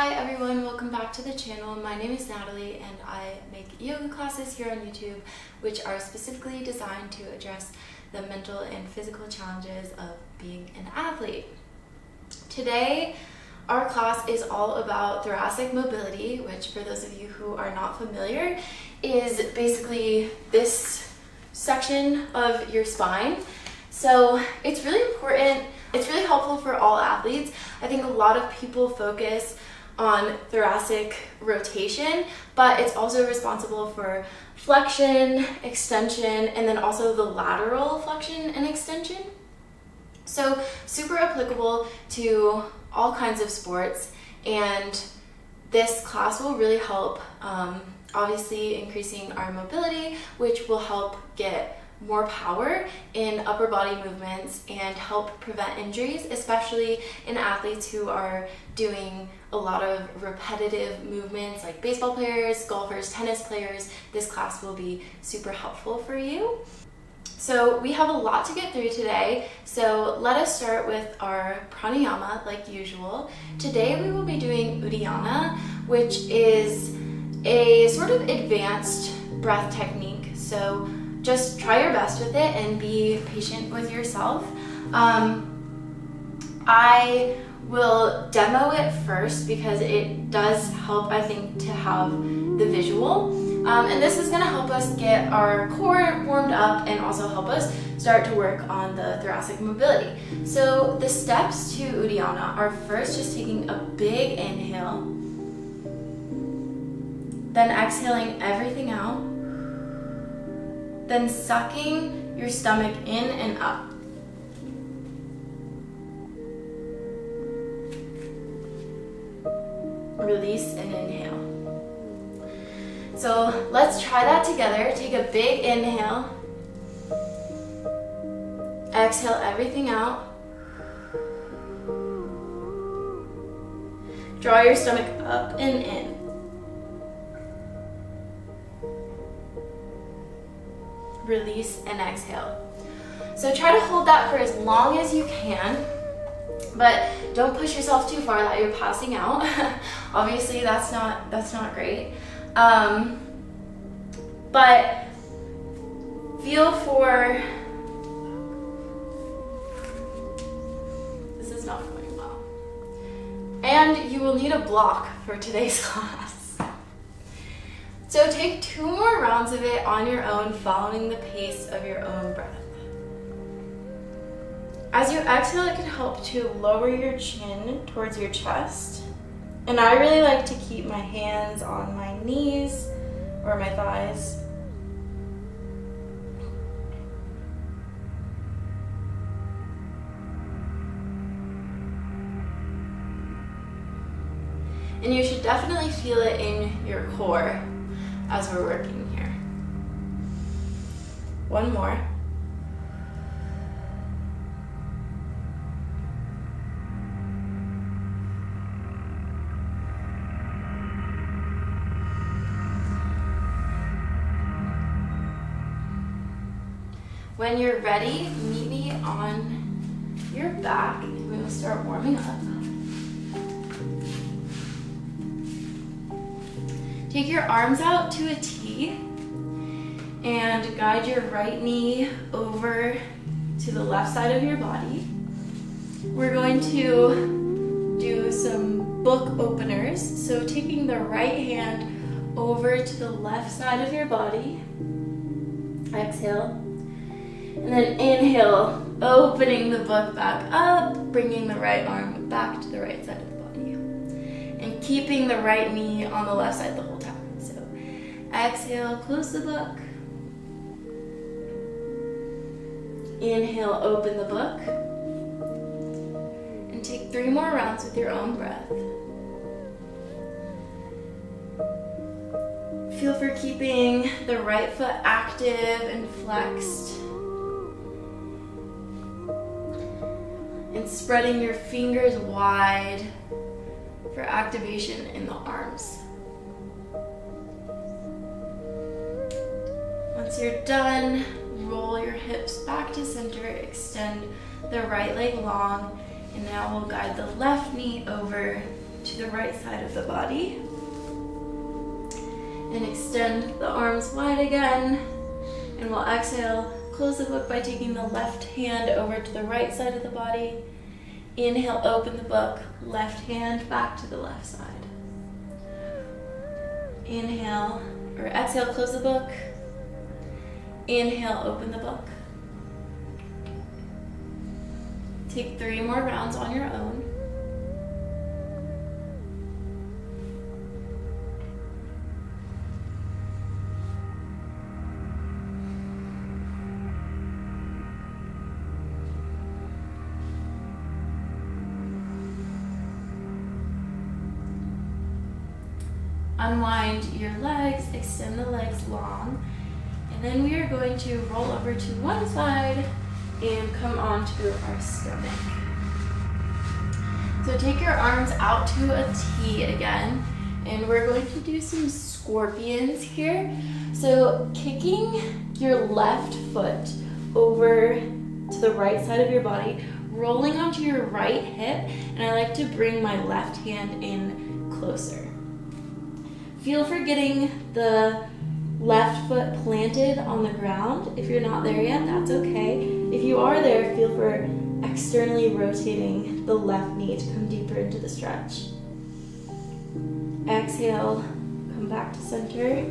Hi everyone, welcome back to the channel. My name is Natalie and I make yoga classes here on YouTube which are specifically designed to address the mental and physical challenges of being an athlete. Today our class is all about thoracic mobility, which for those of you who are not familiar is basically this section of your spine. So it's really important, it's really helpful for all athletes. I think a lot of people focus on thoracic rotation, but it's also responsible for flexion, extension, and then also the lateral flexion and extension. So super applicable to all kinds of sports, and this class will really help obviously increasing our mobility, which will help get more power in upper body movements and help prevent injuries, especially in athletes who are doing a lot of repetitive movements like baseball players, golfers, tennis players. This class will be super helpful for you. So we have a lot to get through today, so let us start with our pranayama like usual. Today we will be doing Uddiyana, which is a sort of advanced breath technique. So just try your best with it and be patient with yourself. I will demo it first because it does help, I think, to have the visual. And this is going to help us get our core warmed up and also help us start to work on the thoracic mobility. So the steps to Uddiyana are first just taking a big inhale, then exhaling everything out, then sucking your stomach in and up. Release and inhale. So let's try that together. Take a big inhale. Exhale everything out. Draw your stomach up and in. Release and exhale. So try to hold that for as long as you can, but don't push yourself too far that you're passing out. Obviously that's not great. But feel for, this is not going well. And you will need a block for today's class. So take 2 more rounds of it on your own, following the pace of your own breath. As you exhale, it can help to lower your chin towards your chest. And I really like to keep my hands on my knees or my thighs. And you should definitely feel it in your core as we're working here. 1 more. When you're ready, meet me on your back and we will start warming up. Take your arms out to a T and guide your right knee over to the left side of your body. We're going to do some book openers. So taking the right hand over to the left side of your body. Exhale. And then inhale, opening the book back up, bringing the right arm back to the right side of the body. And keeping the right knee on the left side the whole time. So exhale, close the book. Inhale, open the book. And take 3 more rounds with your own breath. Feel for keeping the right foot active and flexed. And spreading your fingers wide for activation in the arms. Once you're done, roll your hips back to center, extend the right leg long, and now we'll guide the left knee over to the right side of the body. And extend the arms wide again. And we'll exhale, close the book by taking the left hand over to the right side of the body. Inhale, open the book, left hand back to the left side. Inhale, or exhale, close the book. Inhale, open the book. Take 3 more rounds on your own. Unwind your legs, extend the legs long, and then we are going to roll over to one side and come onto our stomach. So take your arms out to a T again, and we're going to do some scorpions here. So kicking your left foot over to the right side of your body, rolling onto your right hip, and I like to bring my left hand in closer. Feel for getting the left foot planted on the ground. If you're not there yet, that's okay. If you are there, feel for externally rotating the left knee to come deeper into the stretch. Exhale, come back to center.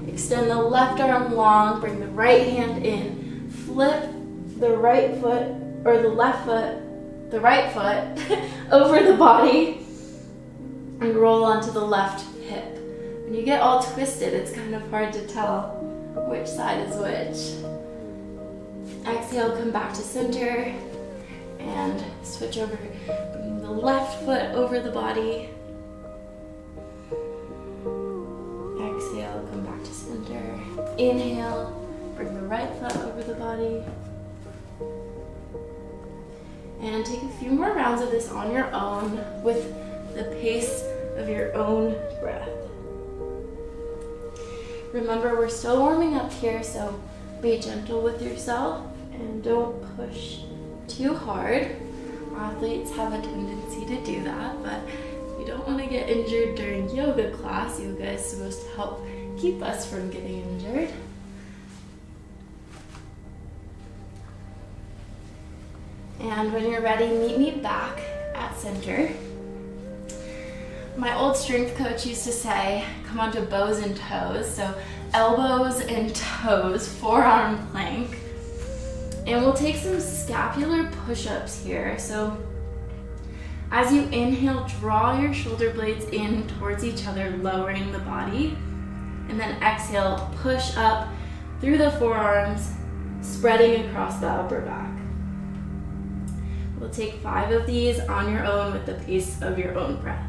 Extend the left arm long, bring the right hand in. Flip the right foot, or the left foot, the right foot over the body and roll onto the left hip. When you get all twisted, it's kind of hard to tell which side is which. Exhale, come back to center and switch over. Bring the left foot over the body. Exhale, come back to center. Inhale, bring the right foot over the body. And take a few more rounds of this on your own with the pace of your own breath. Remember, we're still warming up here, so be gentle with yourself and don't push too hard. Athletes have a tendency to do that, but you don't want to get injured during yoga class. Yoga is supposed to help keep us from getting injured. And when you're ready, meet me back at center. My old strength coach used to say, come onto bows and toes. So elbows and toes, forearm plank. And we'll take some scapular push-ups here. So as you inhale, draw your shoulder blades in towards each other, lowering the body. And then exhale, push up through the forearms, spreading across the upper back. We'll take 5 of these on your own with the pace of your own breath.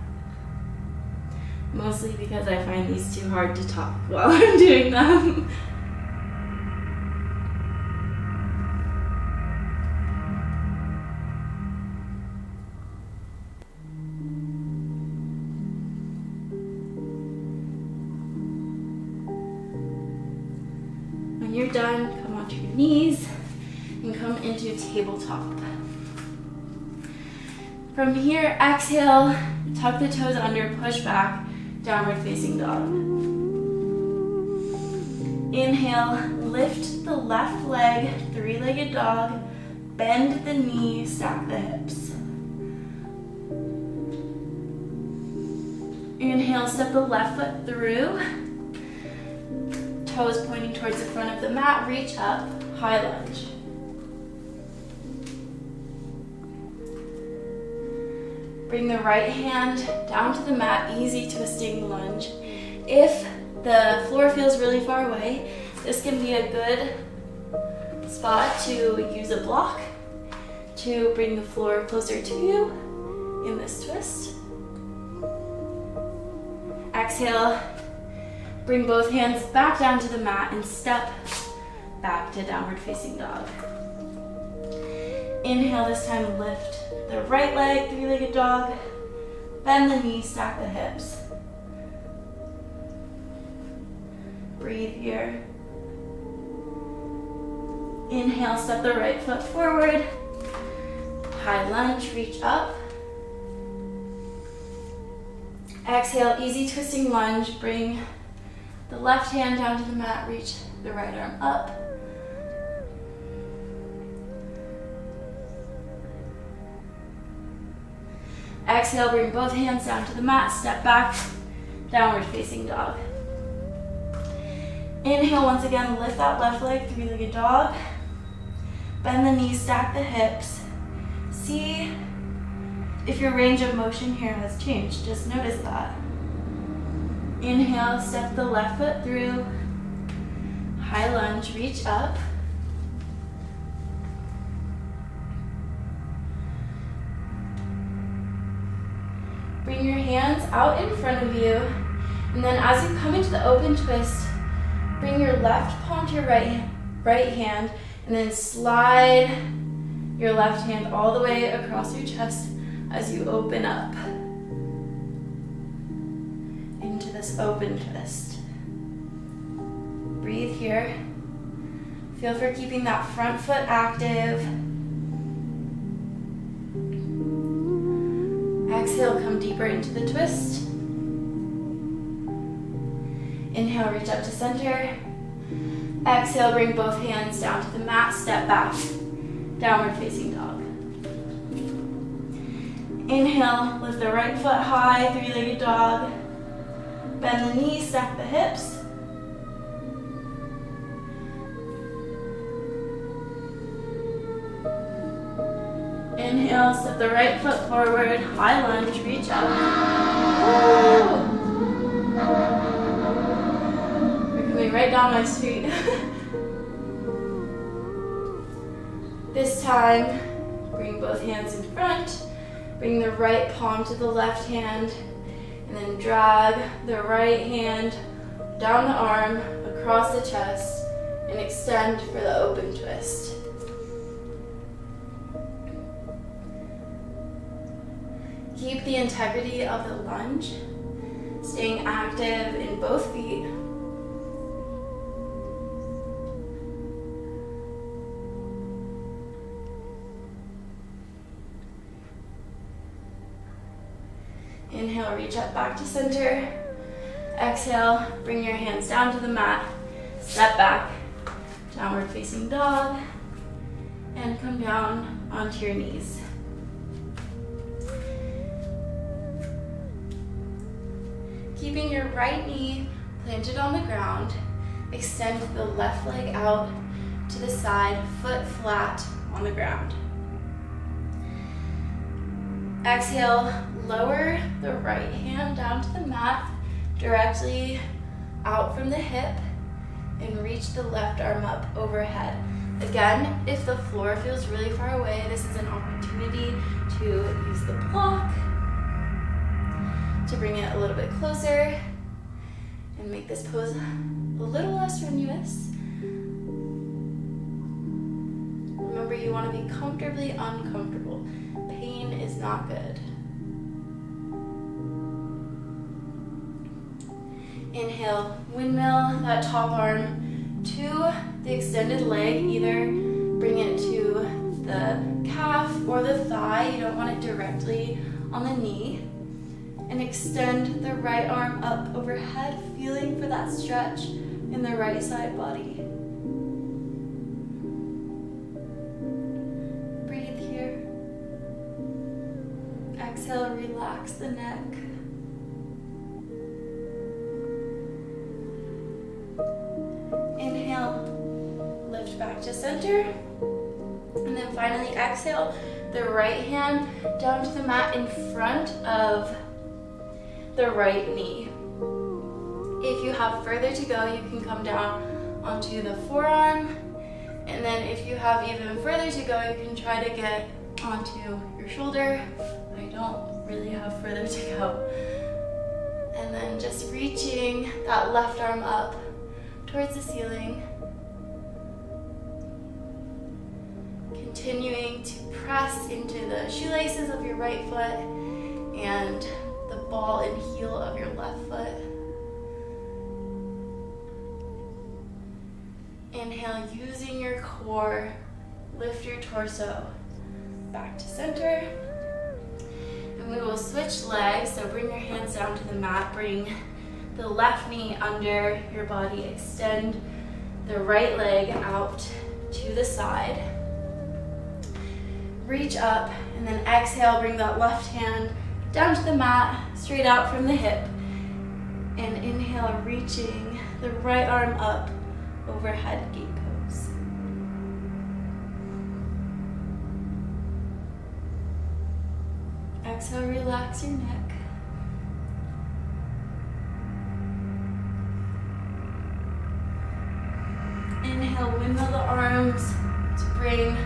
Mostly because I find these too hard to talk while I'm doing them. When you're done, come onto your knees and come into tabletop. From here, exhale, tuck the toes under, push back, downward facing dog. Inhale, lift the left leg, 3-legged dog, bend the knee, stack the hips. Inhale, step the left foot through, toes pointing towards the front of the mat, reach up, high lunge. Bring the right hand down to the mat, easy twisting lunge. If the floor feels really far away, this can be a good spot to use a block to bring the floor closer to you in this twist. Exhale, bring both hands back down to the mat and step back to downward facing dog. Inhale, this time lift the right leg, 3-legged dog, bend the knee, stack the hips. Breathe here. Inhale, step the right foot forward, high lunge, reach up. Exhale, easy twisting lunge. Bring the left hand down to the mat, reach the right arm up. Exhale, bring both hands down to the mat, step back, downward facing dog. Inhale, once again, lift that left leg, three-legged dog. Bend the knees, stack the hips. See if your range of motion here has changed. Just notice that. Inhale, step the left foot through. High lunge, reach up. Bring your hands out in front of you. And then as you come into the open twist, bring your left palm to your right hand, and then slide your left hand all the way across your chest as you open up into this open twist. Breathe here. Feel for keeping that front foot active. Exhale, come deeper into the twist. Inhale, reach up to center. Exhale, bring both hands down to the mat, step back, downward facing dog. Inhale, lift the right foot high, three-legged dog. Bend the knees, stack the hips. Inhale, step the right foot forward, high lunge, reach up. We're coming right down my street. This time, bring both hands in front, bring the right palm to the left hand, and then drag the right hand down the arm, across the chest, and extend for the open twist. Keep the integrity of the lunge, staying active in both feet. Inhale, reach up back to center. Exhale, bring your hands down to the mat, step back, downward facing dog, and come down onto your knees. Keeping your right knee planted on the ground, extend the left leg out to the side, foot flat on the ground. Exhale, lower the right hand down to the mat, directly out from the hip, and reach the left arm up overhead. Again, if the floor feels really far away, this is an opportunity to use the block to bring it a little bit closer and make this pose a little less strenuous. Remember, you want to be comfortably uncomfortable. Pain is not good. Inhale, windmill that top arm to the extended leg. Either bring it to the calf or the thigh. You don't want it directly on the knee. And extend the right arm up overhead, feeling for that stretch in the right side body. Breathe here. Exhale, relax the neck. Inhale, lift back to center. And then finally exhale, the right hand down to the mat in front of the right knee. If you have further to go, you can come down onto the forearm. And then if you have even further to go, you can try to get onto your shoulder. I don't really have further to go. And then just reaching that left arm up towards the ceiling. Continuing to press into the shoelaces of your right foot and the ball and heel of your left foot. Inhale, using your core, lift your torso back to center. And we will switch legs, so bring your hands down to the mat, bring the left knee under your body, extend the right leg out to the side. Reach up, and then exhale, bring that left hand down to the mat, straight out from the hip. And inhale, reaching the right arm up, overhead gate pose. Exhale, relax your neck. Inhale, windmill the arms to bring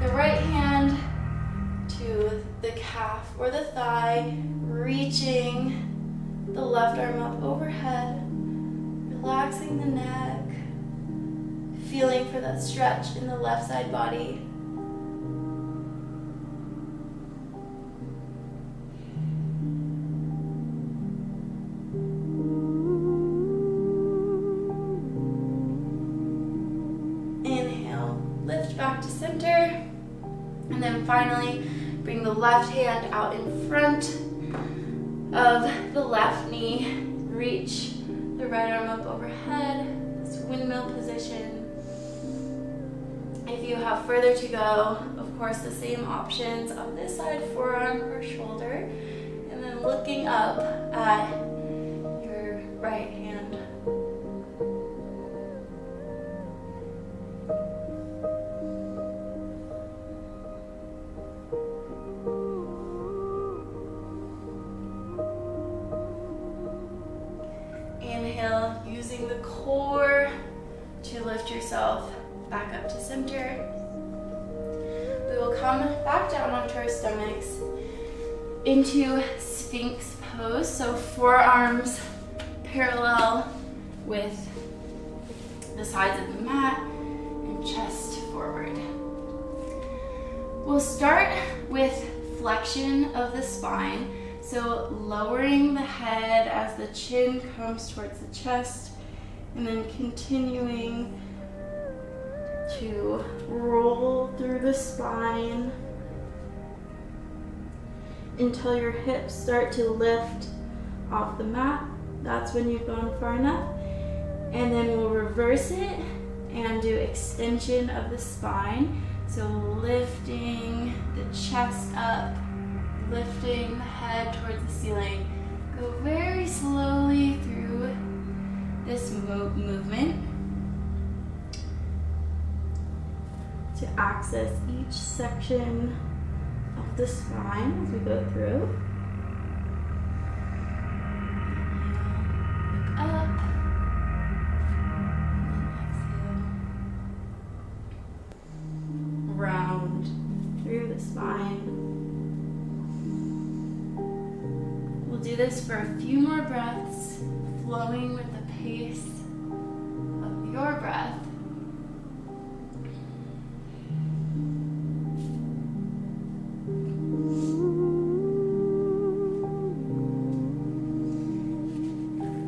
the right hand to the calf or the thigh, reaching the left arm up overhead, relaxing the neck, feeling for that stretch in the left side body. Inhale, lift back to center, and then finally bring the left hand out in front of the left knee, reach the right arm up overhead, this windmill position. If you have further to go, of course the same options on this side, forearm or shoulder, and then looking up at your right hand. Inhale, using the core to lift yourself back up to center. We will come back down onto our stomachs into Sphinx pose. So forearms parallel with the sides of the mat and chest forward. We'll start with flexion of the spine. So lowering the head as the chin comes towards the chest, and then continuing to roll through the spine until your hips start to lift off the mat. That's when you've gone far enough. And then we'll reverse it and do extension of the spine. So lifting the chest up, lifting the head towards the ceiling. Go very slowly through this movement to access each section of the spine as we go through. Look up, and exhale. Round through the spine. We'll do this for a few more breaths, flowing with the pace of your breath.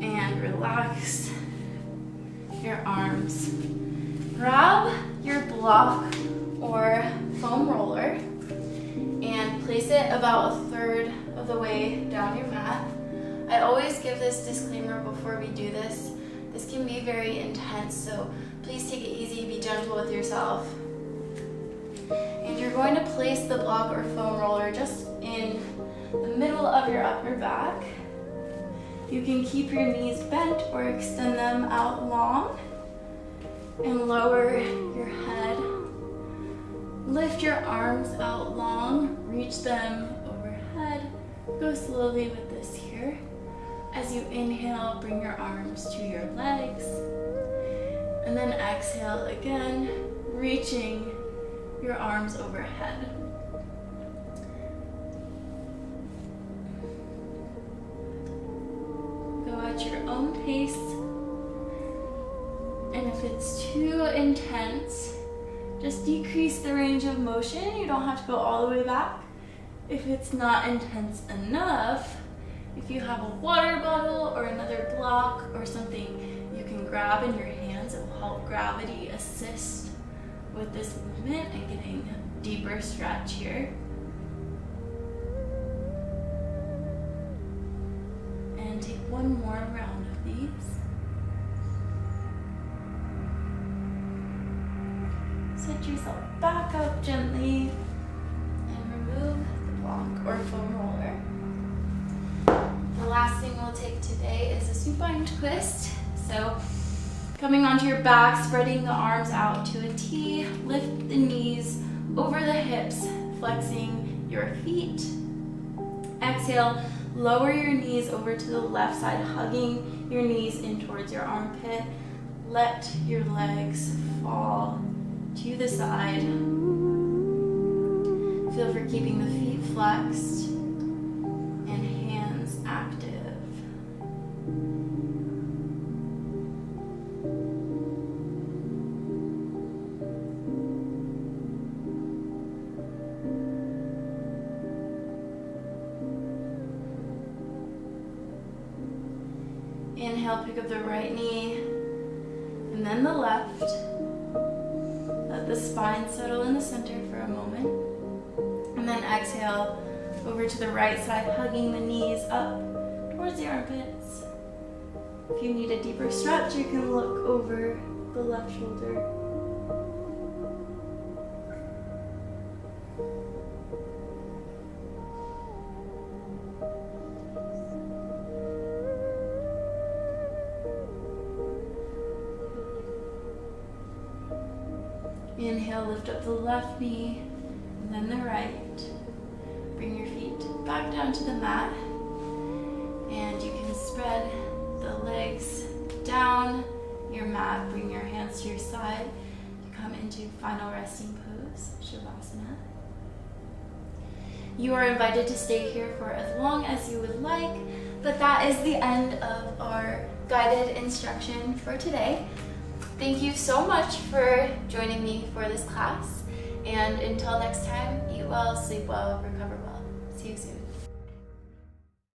And relax your arms. Grab your block or foam roller and place it about a third of the way down your mat. I always give this disclaimer before we do this. This can be very intense, so please take it easy, be gentle with yourself. And you're going to place the block or foam roller just in the middle of your upper back. You can keep your knees bent or extend them out long and lower your head. Lift your arms out long, reach them overhead. Go slowly with this here. As you inhale, bring your arms to your legs. And then exhale again, reaching your arms overhead. Go at your own pace. And if it's too intense, just decrease the range of motion. You don't have to go all the way back. If it's not intense enough, if you have a water bottle or another block or something you can grab in your hands, it will help gravity assist with this movement and getting a deeper stretch here. one more round of these. Set yourself back up gently and remove the block or foam roller. The last thing we'll take today is a supine twist. So coming onto your back, spreading the arms out to a T, lift the knees over the hips, flexing your feet. Exhale, lower your knees over to the left side, hugging your knees in towards your armpit. Let your legs fall to the side. Feel for keeping the feet flexed and hands active. Inhale, pick up the right knee and then the left. Let the spine settle in the center for a moment. And then exhale over to the right side, hugging the knees up towards the armpits. If you need a deeper stretch, you can look over the left shoulder. Inhale, lift up the left knee, and then the right. Bring your feet back down to the mat, and you can spread the legs down your mat. Bring your hands to your side. You come into final resting pose, Shavasana. You are invited to stay here for as long as you would like, but that is the end of our guided instruction for today. Thank you so much for joining me for this class, and until next time, eat well, sleep well, recover well. See you soon.